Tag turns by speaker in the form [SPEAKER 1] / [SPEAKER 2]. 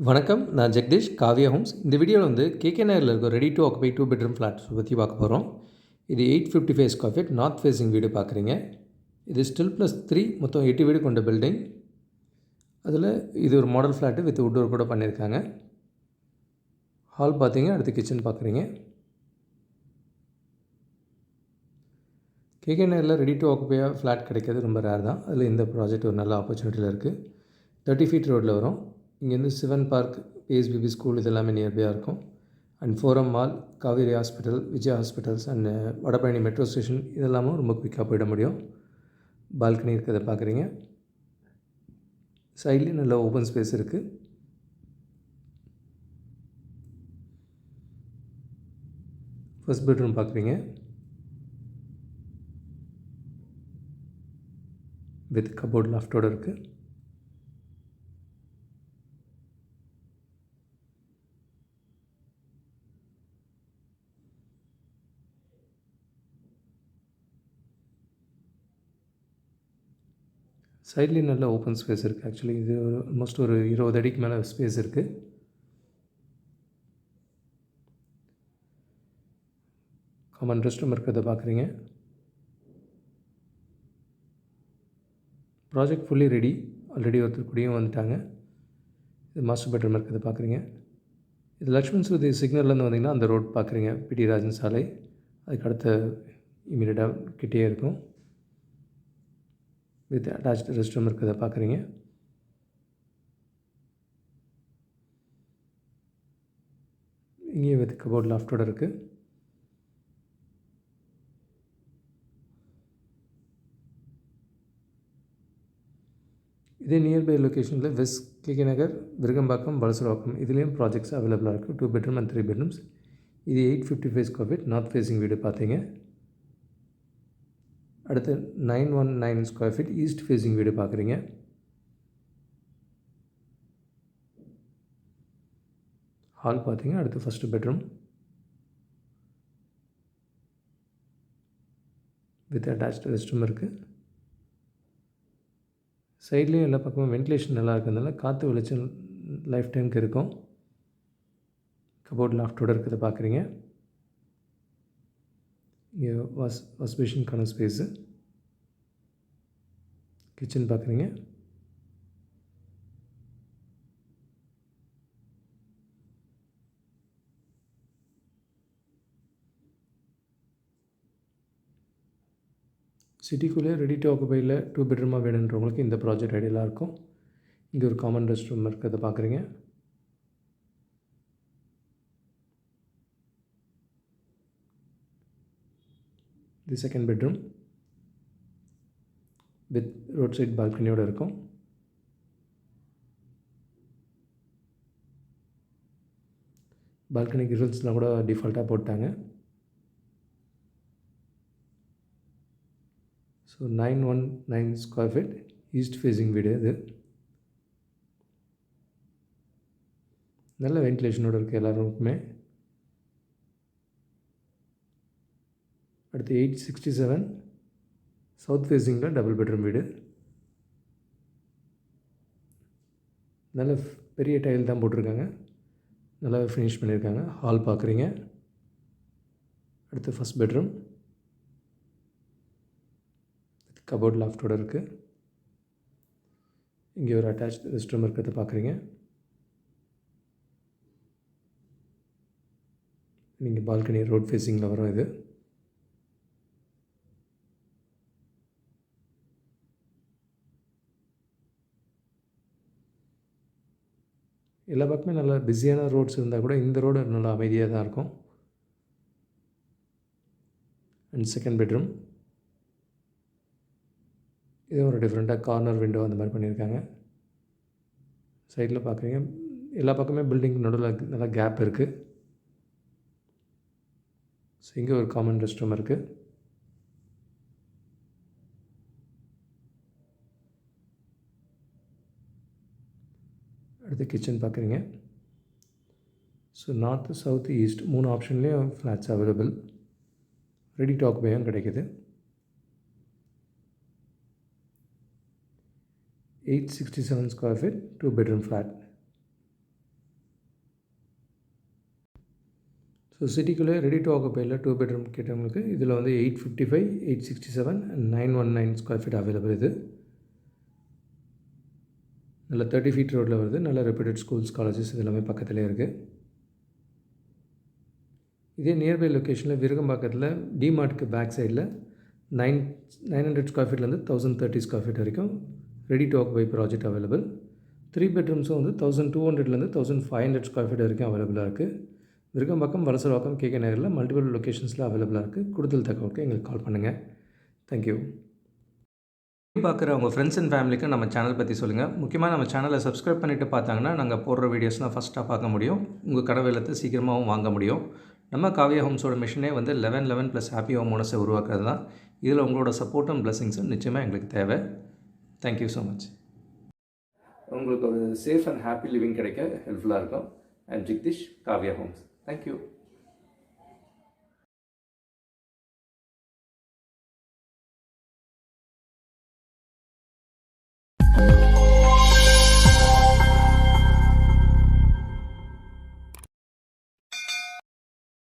[SPEAKER 1] வணக்கம். நான் ஜெகதீஷ், காவியா ஹோம்ஸ். இந்த வீடியோவில் வந்து கேகே நகரில் இருக்க ready to occupy 2 bedroom flats பற்றி பார்க்க போகிறோம். இது 855 ஸ்கொயர் ஃபீட் நார்த் ஃபேஸிங் வீடு பார்க்குறீங்க. இது ஸ்டில் +3 மொத்தம் 8 வீடு கொண்ட பில்டிங். அதில் இது ஒரு model flat with would door கூட பண்ணியிருக்காங்க. ஹால் பார்த்தீங்க, அடுத்து கிச்சன் பார்க்குறீங்க. கேகே நகரில் ரெடி டு ஆக்குபையாக ஃப்ளாட் கிடைக்கிறது ரொம்ப ரேர் தான். அதில் இந்த ப்ராஜெக்ட் ஒரு நல்ல ஆப்பர்ச்சுனிட்டியில் இருக்குது. 30 ஃபீட் ரோட்டில் வரும். இங்கேருந்து சிவன் பார்க், பிஎஸ்பிபி ஸ்கூல் இது எல்லாமே நியர்பையாக இருக்கும். And forum mall, Kaveri hospital, Vijaya hospitals and Vadapalani metro station இதெல்லாமும் ரொம்ப குயிக்காக போயிட முடியும். பால்கனி இருக்கிறத பார்க்குறீங்க. சைட்லேயும் நல்ல ஓப்பன் ஸ்பேஸ் இருக்குது. ஃபர்ஸ்ட் பெட்ரூம் பார்க்குறீங்க. வித் கபோர்ட் லாஃப்டோடு இருக்குது. சைட்லேயும் நல்ல ஓப்பன் ஸ்பேஸ் இருக்குது. ஆக்சுவலி இது ஒரு ஆல்மோஸ்ட் ஒரு 20 அடிக்கு மேலே ஸ்பேஸ் இருக்குது. காமன் ரெஸ்ட் ரூம் இருக்கிறத பார்க்குறீங்க. Project fully ready. ஆல்ரெடி ஒருத்தர் கூடயும் வந்துட்டாங்க. இது மாஸ்டர் பெட்ரூம் இருக்கிறத பார்க்குறீங்க. இது லக்ஷ்மண் சுதி சிக்னல்லேருந்து வந்தீங்கன்னா அந்த ரோட் பார்க்குறீங்க, பிடி ராஜன் சாலை. அதுக்கு அடுத்த இமீடியட்டாக கிட்டே இருக்கும். வித் அட்டாச்டு ரெஸ்ட் ரூம் இருக்கிறத பார்க்குறீங்க. இங்கேயும் வித் கபோர்ட் லாஃப்டோடு இருக்குது. இதே நியர்பை லொக்கேஷனில் வெஸ்ட் கேகே நகர், விருகம்பாக்கம், வலசரவாக்கம் இதுலேயும் ப்ராஜெக்ட்ஸ் அவைலபிளாக இருக்குது. 2 பெட்ரூம் அண்ட் 3 பெட்ரூம்ஸ். இது 855 ஸ்கொயர் ஃபீட் நார்த் ஃபேஸிங் வீடு பார்த்தீங்க. அடுத்து 919 ஸ்கொயர் ஃபீட் ஈஸ்ட் ஃபேஸிங் வீடு பார்க்குறீங்க. ஹால் பார்த்தீங்க. அடுத்து first bedroom with attached rest room இருக்குது. சைட்லேயும் எல்லா பக்கமும் வென்டிலேஷன் நல்லா இருக்கிறதுனால காற்று வெளிச்சம் லைஃப் டைமுக்கு இருக்கும். கபோர்ட் லாஃப்டோடு இருக்கிறத பார்க்குறீங்க. இங்கே வாஷ் பேஷனுக்கான ஸ்பேஸு. கிச்சன் பார்க்குறீங்க. சிட்டிக்குள்ளே ரெடி டு ஆக்குபையில் 2 பெட்ரூமாக வேணுன்றவங்களுக்கு இந்த ப்ராஜெக்ட் ஐடியலாக இருக்கும். இங்கே ஒரு காமன் ரெஸ்ட் ரூம் இருக்கிறத பார்க்குறீங்க. இது second bedroom with road side பால்கனியோடு இருக்கும். பால்கனி கிரில்ஸ்லாம் கூட டிஃபால்ட்டாக போட்டாங்க. So 919 square feet east facing வீடு. இது நல்ல வென்டிலேஷனோடு இருக்குது எல்லா ரூமுக்குமே. அடுத்து 867 சவுத் ஃபேஸிங்கில் டபுள் பெட்ரூம் வீடு. நல்ல பெரிய டைல் தான் போட்டிருக்காங்க. நல்லா ஃபினிஷ் பண்ணியிருக்காங்க. ஹால் பார்க்குறீங்க. அடுத்து ஃபஸ்ட் பெட்ரூம் வித் கபோர்ட் லாஃப்டோடு இருக்குது. இங்கே ஒரு அட்டாச்டு ரெஸ்ட் ரூம் இருக்கிறத பார்க்குறீங்க. நீங்கள் பால்கனி ரோட் ஃபேஸிங்கில் வரும். இது எல்லா பக்கமே நல்லா பிஸியான ரோட்ஸ் இருந்தால் கூட இந்த ரோடு நல்லா அமைதியாக தான் இருக்கும். அண்ட் செகண்ட் பெட்ரூம் இது ஒரு டிஃப்ரெண்ட்டாக கார்னர் விண்டோ அந்த மாதிரி பண்ணியிருக்காங்க. சைடில் பார்க்குறீங்க. எல்லா பக்கமே பில்டிங் நடுவில் நல்லா கேப் இருக்குது. ஸோ இங்கே ஒரு காமன் ரெஸ்ட் ரூம் இருக்குது. அடுத்து கிச்சன் பார்க்குறீங்க. ஸோ நார்த்து, சவுத்து, ஈஸ்ட் 3 ஆப்ஷன்லேயும் ஃப்ளாட்ஸ் அவைலபிள். ரெடி டு ஆக்குபையும் கிடைக்கிது. 867 ஸ்கொயர் ஃபீட் 2 பெட்ரூம் ஃப்ளாட். சிட்டிக்குள்ளே ரெடி டு ஆக்குபையில் 2 பெட்ரூம் கேட்டவங்களுக்கு இதில் வந்து 855, 867 அண்ட் 919 ஸ்கொயர் ஃபீட் அவைலபிள். இது நல்ல 30 ஃபீட் ரோட்டில் வருது. நல்ல ரெப்யூட்டட் ஸ்கூல்ஸ், காலேஜஸ் இது எல்லாமே பக்கத்துலேயே இருக்குது. இதே நியர்பை லொக்கேஷனில் விருகம்பாக்கத்தில் டிமார்ட்டுக்கு பேக் சைடில் 900 ஸ்கொயர் ஃபீட்லேருந்து 1030 ஸ்கொயர் ஃபீட் வரைக்கும் ready to occupy project available. 3 பெட்ரூம்ஸும் வந்து 1200லேருந்து 1500 ஸ்கொயர் ஃபீட் வரைக்கும் அவைலபிளாக இருக்குது. விருகம்பாக்கம், வலசரவாக்கம், கேகே நகரில் மல்டிபிள் லொக்கேஷன்ஸில் அவைலபிளாக இருக்குது. கூடுதல் தகவலுக்கு எங்களுக்கு கால் பண்ணுங்கள். தேங்க்யூ. பார்க்குற உங்கள் ஃப்ரெண்ட்ஸ் அண்ட் ஃபேமிலிக்கு நம்ம சேனல் பற்றி சொல்லுங்கள். முக்கியமாக நம்ம சேனலை சப்ஸ்கிரைப் பண்ணிவிட்டு பார்த்தாங்கன்னா நாங்கள் போடுற வீடியோஸ்லாம் ஃபஸ்ட்டாக பார்க்க முடியும். உங்கள் கனவு இல்லத்தை சீக்கிரமாகவும் வாங்க முடியும். நம்ம காவியா ஹோம்ஸோட மிஷனே வந்து 1111 + ஹாப்பி ஹோம் ஓனர்ஸை உருவாக்குறது தான். இதில் உங்களோட சப்போர்ட்டும் பிளஸிங்ஸும் நிச்சயமாக எங்களுக்கு தேவை. Thank you so much. உங்களுக்கு ஒரு சேஃப் அண்ட் ஹாப்பி லிவிங் கிடைக்க ஹெல்ப்ஃபுல்லாக இருக்கும். I am Jagdish, Kavya Homes. Thank you.